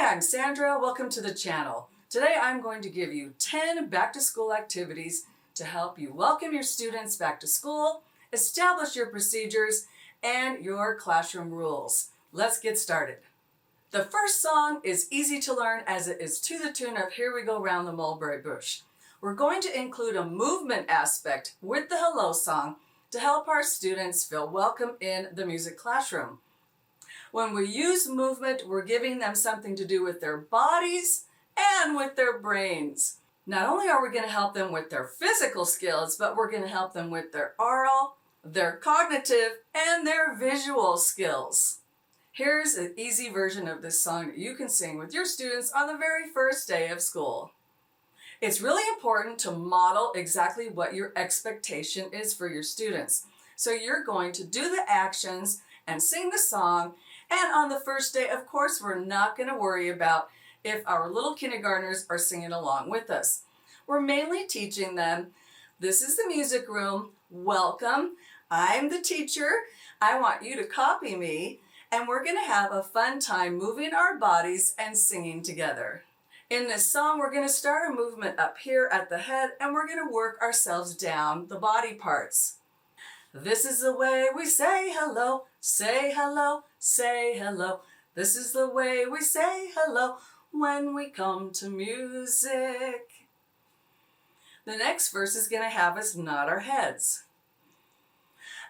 Hi, I'm Sandra. Welcome to the channel. Today I'm going to give you 10 back-to-school activities to help you welcome your students back to school, establish your procedures, and your classroom rules. Let's get started. The first song is easy to learn as it is to the tune of Here We Go Round the Mulberry Bush. We're going to include a movement aspect with the hello song to help our students feel welcome in the music classroom. When we use movement, we're giving them something to do with their bodies and with their brains. Not only are we going to help them with their physical skills, but we're going to help them with their oral, their cognitive, and their visual skills. Here's an easy version of this song that you can sing with your students on the very first day of school. It's really important to model exactly what your expectation is for your students. So you're going to do the actions and sing the song. And on the first day, of course, we're not going to worry about if our little kindergartners are singing along with us. We're mainly teaching them, this is the music room, welcome, I'm the teacher, I want you to copy me, and we're going to have a fun time moving our bodies and singing together. In this song, we're going to start a movement up here at the head, and we're going to work ourselves down the body parts. This is the way we say hello, say hello, say hello. This is the way we say hello when we come to music. The next verse is going to have us nod our heads.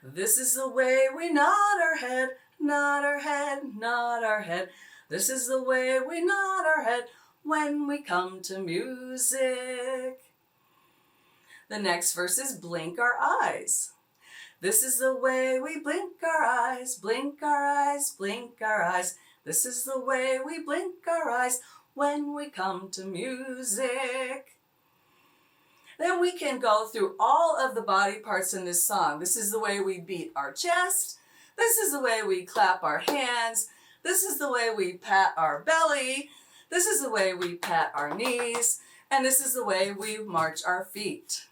This is the way we nod our head, nod our head, nod our head. This is the way we nod our head when we come to music. The next verse is blink our eyes. This is the way we blink our eyes, blink our eyes, blink our eyes. This is the way we blink our eyes when we come to music. Then we can go through all of the body parts in this song. This is the way we beat our chest. This is the way we clap our hands. This is the way we pat our belly. This is the way we pat our knees. And this is the way we march our feet.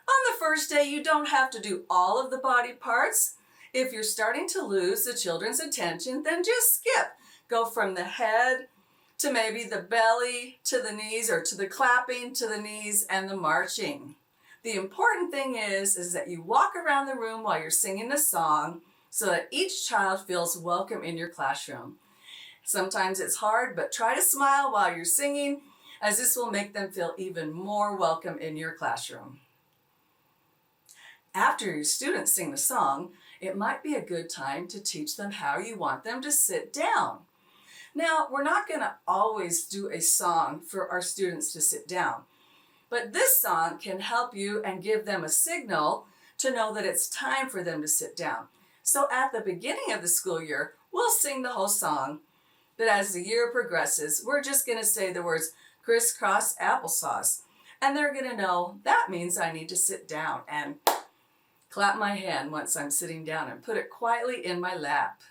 On the first day, you don't have to do all of the body parts. If you're starting to lose the children's attention, then just skip. Go from the head to maybe the belly to the knees, or to the clapping to the knees and the marching. The important thing is that you walk around the room while you're singing the song so that each child feels welcome in your classroom. Sometimes it's hard, but try to smile while you're singing, as this will make them feel even more welcome in your classroom. After your students sing the song, it might be a good time to teach them how you want them to sit down. Now, we're not going to always do a song for our students to sit down, but this song can help you and give them a signal to know that it's time for them to sit down. So at the beginning of the school year, we'll sing the whole song, but as the year progresses, we're just going to say the words crisscross applesauce, and they're going to know that means I need to sit down, and clap my hand once I'm sitting down and put it quietly in my lap.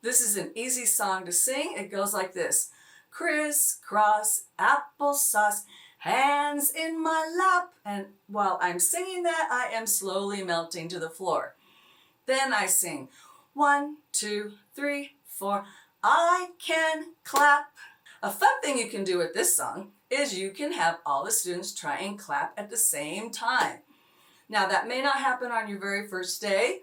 This is an easy song to sing. It goes like this. Crisscross applesauce, hands in my lap. And while I'm singing that, I am slowly melting to the floor. Then I sing 1, 2, 3, 4. I can clap. A fun thing you can do with this song is you can have all the students try and clap at the same time. Now, that may not happen on your very first day,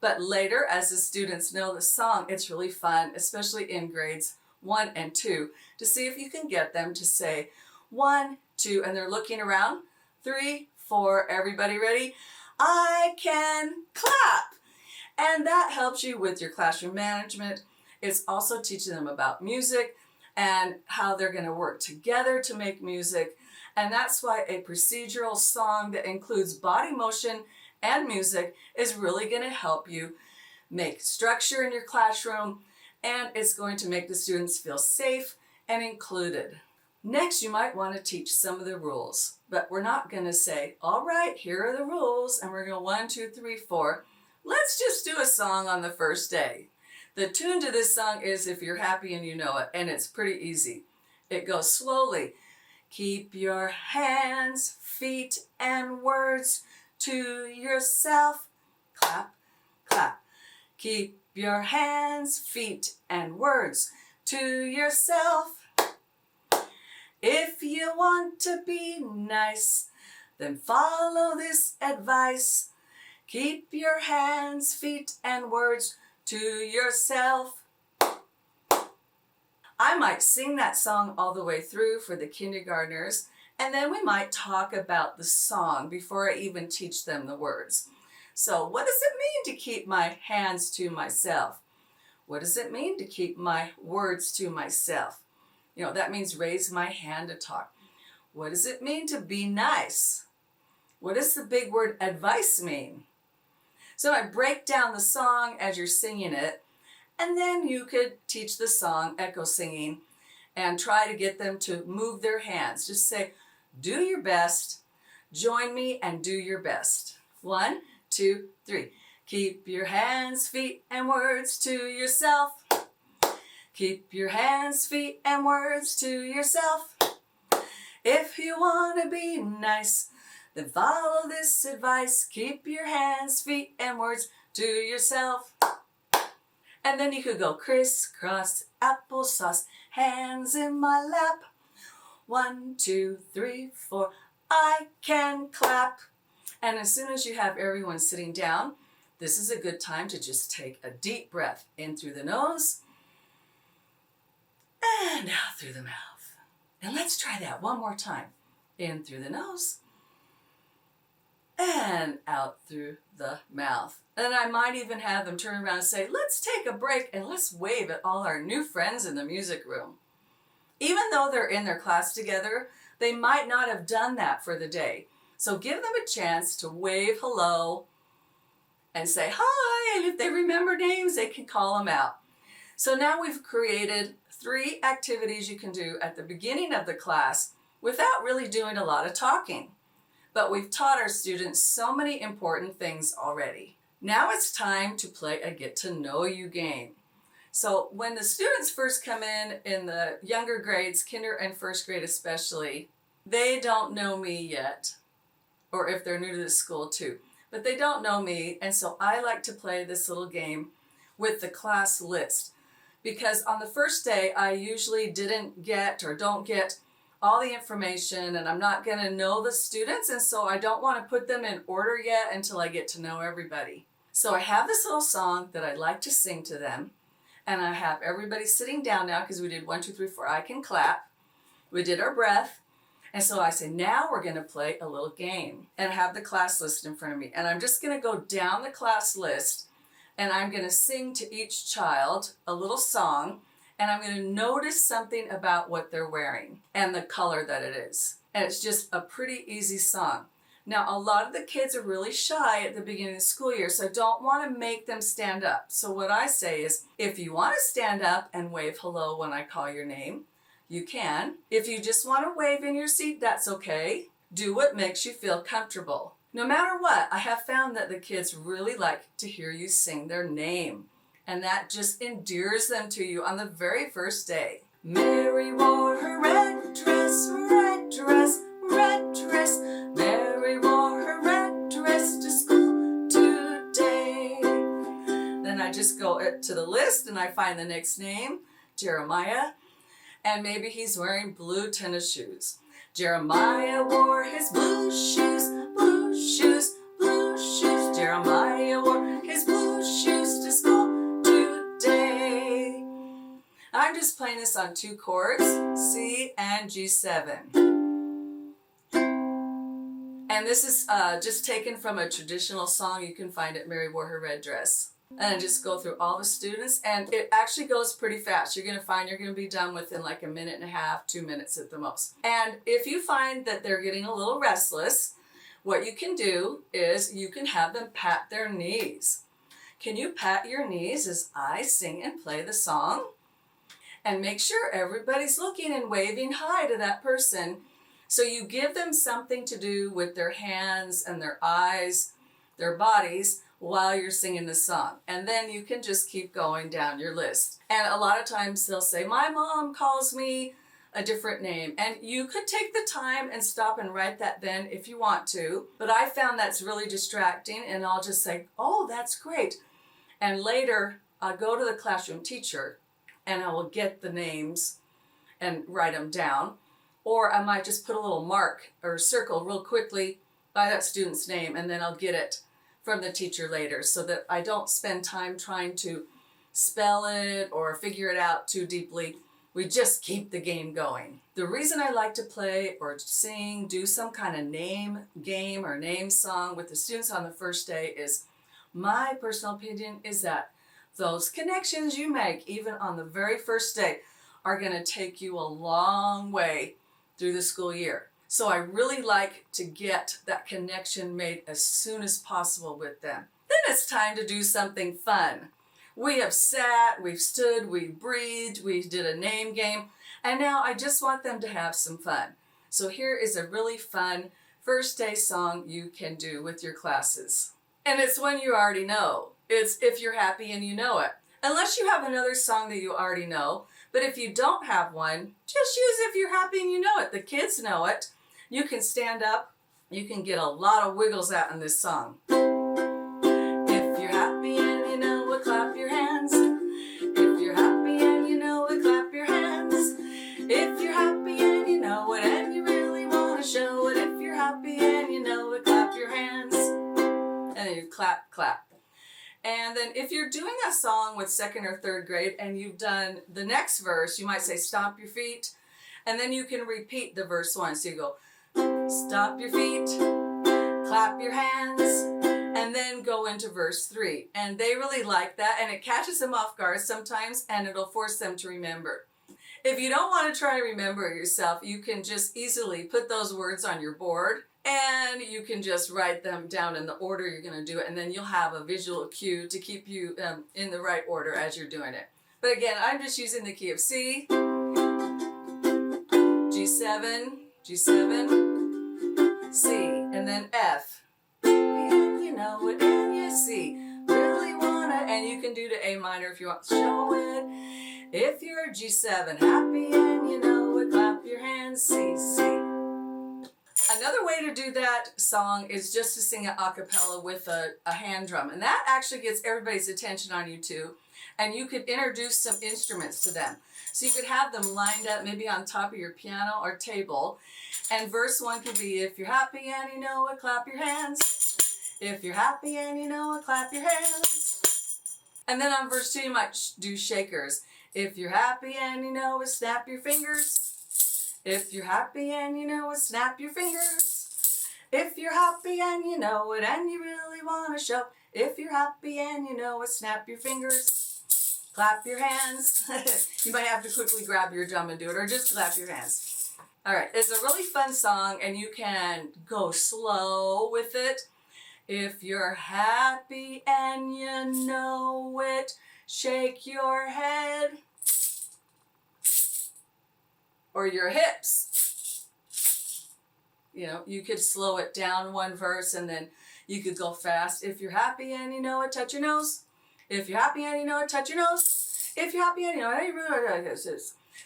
but later, as the students know the song, it's really fun, especially in grades 1 and 2, to see if you can get them to say 1, 2, and they're looking around. 3, 4, everybody ready? I can clap. And that helps you with your classroom management. It's also teaching them about music and how they're going to work together to make music. And that's why a procedural song that includes body motion and music is really going to help you make structure in your classroom, and it's going to make the students feel safe and included. Next, you might want to teach some of the rules, but we're not going to say, all right, here are the rules, and we're going to 1, 2, 3, 4. Let's just do a song on the first day. The tune to this song is If You're Happy and You Know It, and it's pretty easy. It goes slowly. Keep your hands, feet, and words to yourself. Clap, clap. Keep your hands, feet, and words to yourself. If you want to be nice, then follow this advice. Keep your hands, feet, and words to yourself. I might sing that song all the way through for the kindergartners, and then we might talk about the song before I even teach them the words. So what does it mean to keep my hands to myself? What does it mean to keep my words to myself? You know, that means raise my hand to talk. What does it mean to be nice? What does the big word advice mean? So I break down the song as you're singing it, and then you could teach the song echo singing and try to get them to move their hands. Just say, do your best, join me and do your best. 1, 2, 3. Keep your hands, feet, and words to yourself. Keep your hands, feet, and words to yourself. If you want to be nice, then follow this advice. Keep your hands, feet, and words to yourself. And then you could go crisscross applesauce, hands in my lap. 1, 2, 3, 4, I can clap. And as soon as you have everyone sitting down, this is a good time to just take a deep breath in through the nose and out through the mouth. And let's try that one more time. In through the nose and out through the mouth. And I might even have them turn around and say, let's take a break and let's wave at all our new friends in the music room. Even though they're in their class together, they might not have done that for the day. So give them a chance to wave hello and say hi. And if they remember names, they can call them out. So now we've created 3 activities you can do at the beginning of the class without really doing a lot of talking. But we've taught our students so many important things already. Now it's time to play a get to know you game. So when the students first come in the younger grades, kinder and first grade especially, they don't know me yet, or if they're new to the school too, but they don't know me, and so I like to play this little game with the class list. Because on the first day, I usually didn't get or don't get all the information, and I'm not going to know the students, and so I don't want to put them in order yet until I get to know everybody. So I have this little song that I'd like to sing to them, and I have everybody sitting down now because we did 1, 2, 3, 4, I can clap. We did our breath, and so I say, now we're going to play a little game, and I have the class list in front of me, and I'm just going to go down the class list, and I'm going to sing to each child a little song, and I'm going to notice something about what they're wearing and the color that it is. And it's just a pretty easy song. Now, a lot of the kids are really shy at the beginning of the school year, so I don't want to make them stand up. So what I say is, if you want to stand up and wave hello when I call your name, you can. If you just want to wave in your seat, that's okay. Do what makes you feel comfortable. No matter what, I have found that the kids really like to hear you sing their name, and that just endears them to you on the very first day. Mary wore her red dress, red dress, red dress. Mary wore her red dress to school today. Then I just go to the list and I find the next name, Jeremiah, and maybe he's wearing blue tennis shoes. Jeremiah wore his blue shoes, blue shoes, blue shoes. Jeremiah wore his blue shoes to school today. I'm just playing this on 2 chords, C and G7. And this is just taken from a traditional song you can find at Mary Wore Her Red Dress. And I just go through all the students, and it actually goes pretty fast. You're going to find you're going to be done within like 1.5 minutes, 2 minutes at the most. And if you find that they're getting a little restless, what you can do is you can have them pat their knees. Can you pat your knees as I sing and play the song? And make sure everybody's looking and waving hi to that person. So you give them something to do with their hands and their eyes, their bodies, while you're singing the song. And then you can just keep going down your list. And a lot of times they'll say, my mom calls me a different name. And you could take the time and stop and write that then if you want to. But I found that's really distracting, and I'll just say, oh, that's great. And later I'll go to the classroom teacher and I will get the names and write them down. Or I might just put a little mark or circle real quickly by that student's name, and then I'll get it from the teacher later, so that I don't spend time trying to spell it or figure it out too deeply. We just keep the game going. The reason I like to play or sing, do some kind of name game or name song with the students on the first day is, my personal opinion is that those connections you make even on the very first day are going to take you a long way through the school year. So I really like to get that connection made as soon as possible with them. Then it's time to do something fun. We have sat, we've stood, we breathed, we did a name game, and now I just want them to have some fun. So here is a really fun first day song you can do with your classes. And it's one you already know. It's If You're Happy and You Know It. Unless you have another song that you already know, but if you don't have one, just use If You're Happy and You Know It. The kids know it. You can stand up. You can get a lot of wiggles out in this song. If you're happy and you know it, clap your hands. If you're happy and you know it, clap your hands. If you're happy and you know it and you really want to show it, if you're happy and you know it, clap your hands. And then you clap, clap. And then if you're doing a song with second or third grade and you've done the next verse, you might say stomp your feet, and then you can repeat the verse one. So you go, stomp your feet, clap your hands, and then go into verse 3. And they really like that, and it catches them off guard sometimes, and it'll force them to remember. If you don't want to try to remember it yourself, you can just easily put those words on your board, and you can just write them down in the order you're going to do it, and then you'll have a visual cue to keep you in the right order as you're doing it. But again, I'm just using the key of C, G7, G7, C, and then F. And you know it, and you C. Really wanna, and you can do the A minor if you want. Show it. If you're G7, happy and you know it, clap your hands, C, C. Another way to do that song is just to sing it a cappella with a hand drum, and that actually gets everybody's attention on you too. And you could introduce some instruments to them. So you could have them lined up maybe on top of your piano or table. And verse 1 could be, if you're happy and you know it, clap your hands. If you're happy and you know it, clap your hands. And then on verse 2 you might do shakers. If you're happy and you know it, snap your fingers. If you're happy and you know it, snap your fingers. If you're happy and you know it and you really want to show. If you're happy and you know it, snap your fingers. Clap your hands. You might have to quickly grab your drum and do it, or just clap your hands. All right, it's a really fun song, and you can go slow with it. If you're happy and you know it, shake your head or your hips. You know, you could slow it down one verse, and then you could go fast. If you're happy and you know it, touch your nose. If you're happy and you know it, touch your nose. If you're happy and you know it,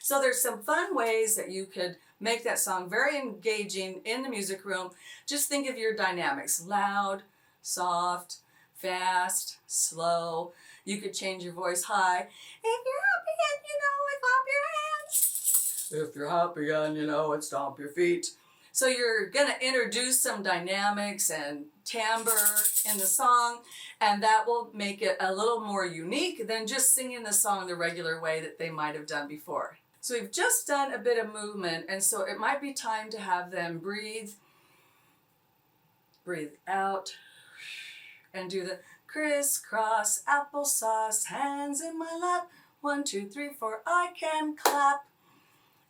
so there's some fun ways that you could make that song very engaging in the music room. Just think of your dynamics: loud, soft, fast, slow. You could change your voice high. If you're happy and you know it, clap your hands. If you're happy and you know it, stomp your feet. So you're going to introduce some dynamics and timbre in the song, and that will make it a little more unique than just singing the song the regular way that they might have done before. So we've just done a bit of movement, and so it might be time to have them breathe out, and do the crisscross applesauce, hands in my lap, 1, 2, 3, 4, I can clap,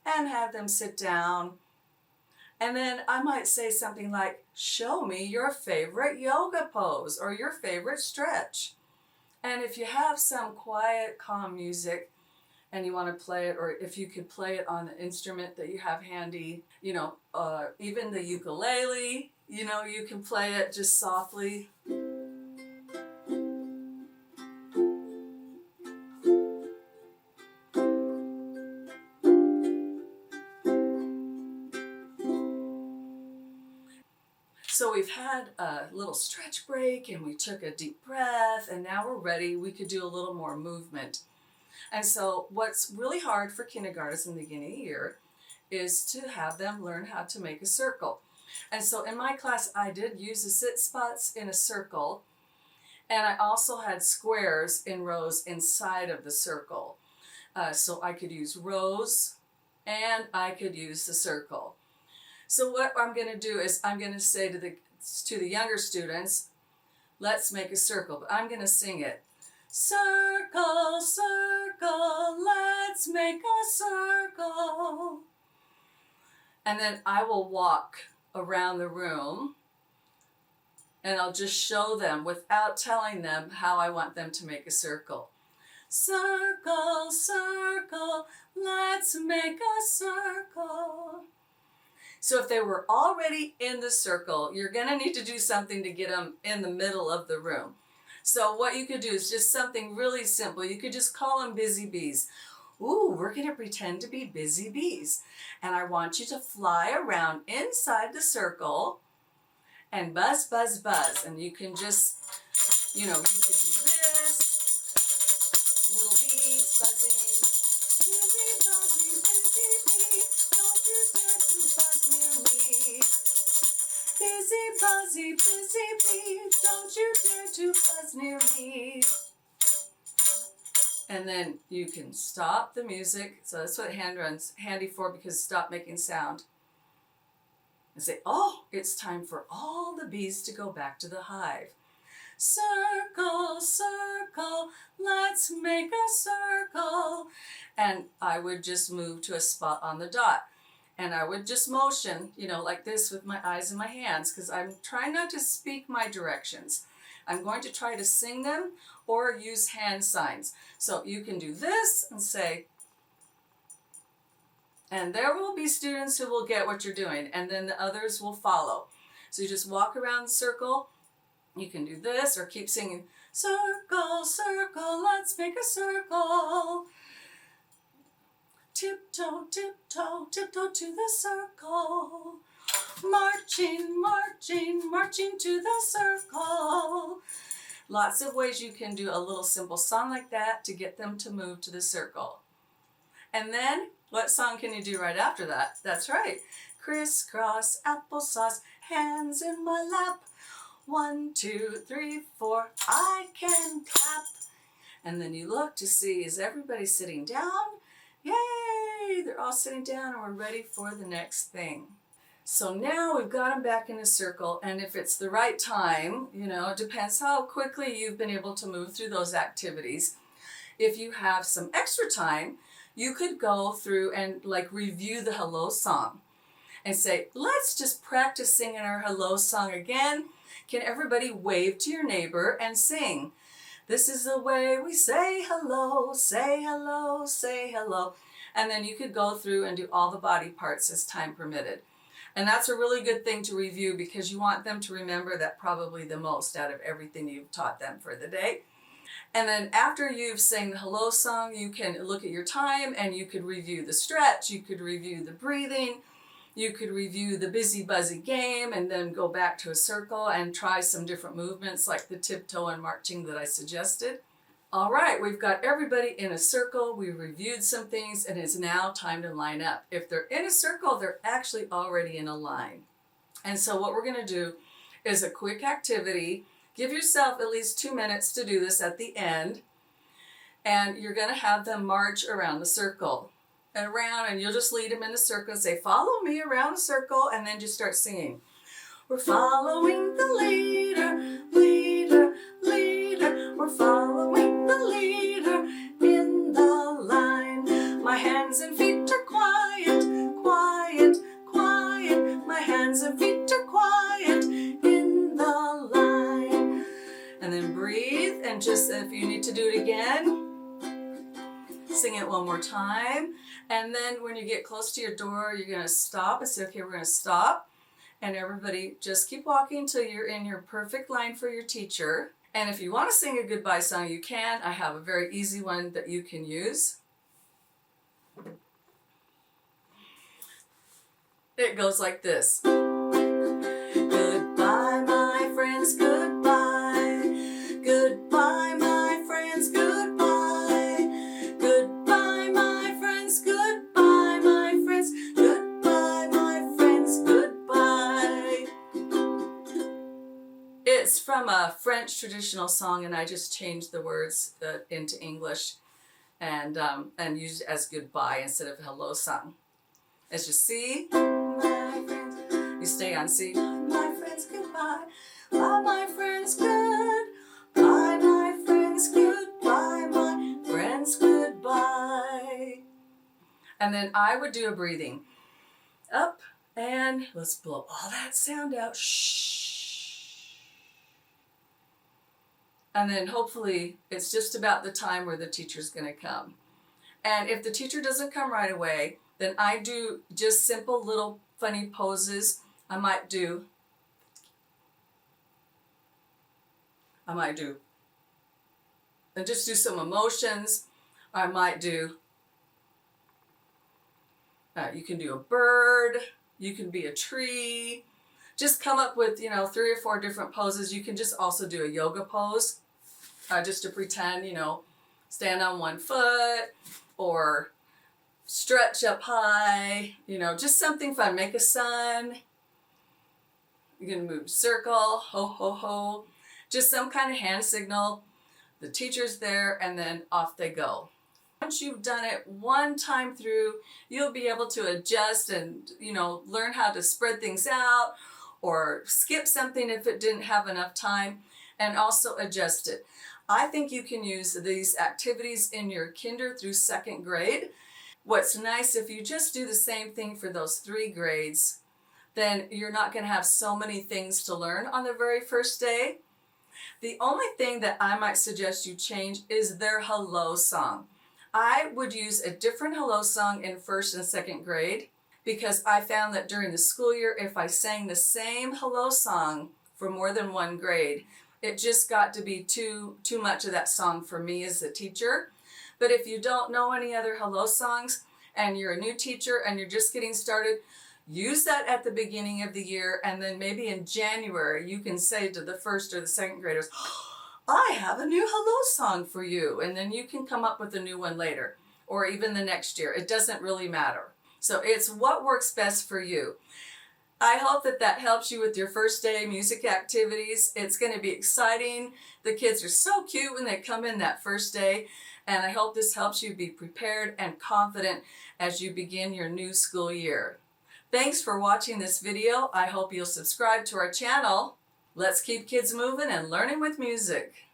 and have them sit down. And then I might say something like, show me your favorite yoga pose or your favorite stretch. And if you have some quiet, calm music and you want to play it, or if you could play it on the instrument that you have handy, you know, even the ukulele, you know, you can play it just softly. So we've had a little stretch break and we took a deep breath, and now we're ready. We could do a little more movement. And so what's really hard for kindergartners in the beginning of the year is to have them learn how to make a circle. And so in my class, I did use the sit spots in a circle, and I also had squares in rows inside of the circle. So I could use rows and I could use the circle. So what I'm going to do is I'm going to say to the younger students, let's make a circle, but I'm going to sing it. Circle, circle, let's make a circle. And then I will walk around the room and I'll just show them without telling them how I want them to make a circle. Circle, circle, let's make a circle. So if they were already in the circle, you're going to need to do something to get them in the middle of the room. So what you could do is just something really simple. You could just call them busy bees. Ooh, we're going to pretend to be busy bees. And I want you to fly around inside the circle and buzz, buzz, buzz. And you can just, you could do this. Little bees buzzing. Busy, buzzy, busy bee. Don't you dare to buzz near me. Busy, buzzy, busy bee. Don't you dare to buzz near me. And then you can stop the music. So that's what hand run's handy for, because stop making sound. And say, oh, it's time for all the bees to go back to the hive. Circle, circle, let's make a circle. And I would just move to a spot on the dot. And I would just motion, like this with my eyes and my hands, because I'm trying not to speak my directions. I'm going to try to sing them or use hand signs. So you can do this and say, and there will be students who will get what you're doing, and then the others will follow. So you just walk around the circle. You can do this or keep singing, circle, circle, let's make a circle. Tiptoe, tiptoe, tiptoe to the circle. Marching, marching, marching to the circle. Lots of ways you can do a little simple song like that to get them to move to the circle. And then, what song can you do right after that? That's right. Crisscross applesauce, hands in my lap. 1, 2, 3, 4, I can clap. And then you look to see, is everybody sitting down? Yay! They're all sitting down and we're ready for the next thing. So now we've got them back in a circle, and if it's the right time, it depends how quickly you've been able to move through those activities. If you have some extra time, you could go through and review the hello song and say, let's just practice singing our hello song again. Can everybody wave to your neighbor and sing? This is the way we say hello, say hello, say hello. And then you could go through and do all the body parts as time permitted. And that's a really good thing to review, because you want them to remember that probably the most out of everything you've taught them for the day. And then after you've sang the hello song, you can look at your time and you could review the stretch, you could review the breathing, you could review the busy buzzy game, and then go back to a circle and try some different movements like the tiptoe and marching that I suggested. All right, we've got everybody in a circle. We reviewed some things, and it's now time to line up. If they're in a circle, they're actually already in a line. And so what we're going to do is a quick activity. Give yourself at least 2 minutes to do this at the end. And you're going to have them march around the circle. And you'll just lead them in a circle and say, follow me around the circle, and then just start singing. We're following the leader, leader, leader. We're following the leader in the line. My hands and feet are quiet, quiet, quiet. My hands and feet are quiet in the line. And then breathe, and just if you need to do it again, sing it one more time. And then when you get close to your door, you're going to stop and say, okay, we're going to stop. And everybody just keep walking until you're in your perfect line for your teacher. And if you want to sing a goodbye song, you can. I have a very easy one that you can use. It goes like this. Goodbye, my friends, goodbye. Goodbye, my friends, goodbye. It's from a French traditional song, and I just changed the words into English and used it as goodbye instead of hello song. It's just C, my friends. You stay on C. My friends, goodbye. Bye, my friends, goodbye. My friends, goodbye. My friends, goodbye. And then I would do a breathing. Up, and let's blow all that sound out. Shh. And then hopefully it's just about the time where the teacher's going to come. And if the teacher doesn't come right away, then I do just simple little funny poses. I might do, and just do some emotions. I might do, you can do a bird, you can be a tree. Just come up with, 3 or 4 different poses. You can just also do a yoga pose, just to pretend, stand on one foot or stretch up high, just something fun. Make a sun. You're going to move circle, ho, ho, ho. Just some kind of hand signal. The teacher's there, and then off they go. Once you've done it one time through, you'll be able to adjust and, learn how to spread things out or skip something if it didn't have enough time, and also adjust it. I think you can use these activities in your kinder through 2nd grade. What's nice, if you just do the same thing for those 3 grades, then you're not going to have so many things to learn on the very first day. The only thing that I might suggest you change is their hello song. I would use a different hello song in 1st and 2nd grade, because I found that during the school year, if I sang the same hello song for more than 1 grade, it just got to be too much of that song for me as a teacher. But if you don't know any other hello songs and you're a new teacher and you're just getting started, use that at the beginning of the year, and then maybe in January you can say to the 1st or the 2nd graders, I have a new hello song for you, and then you can come up with a new one later or even the next year. It doesn't really matter. So it's what works best for you. I hope that helps you with your first day music activities. It's going to be exciting. The kids are so cute when they come in that first day, and I hope this helps you be prepared and confident as you begin your new school year. Thanks for watching this video. I hope you'll subscribe to our channel. Let's keep kids moving and learning with music.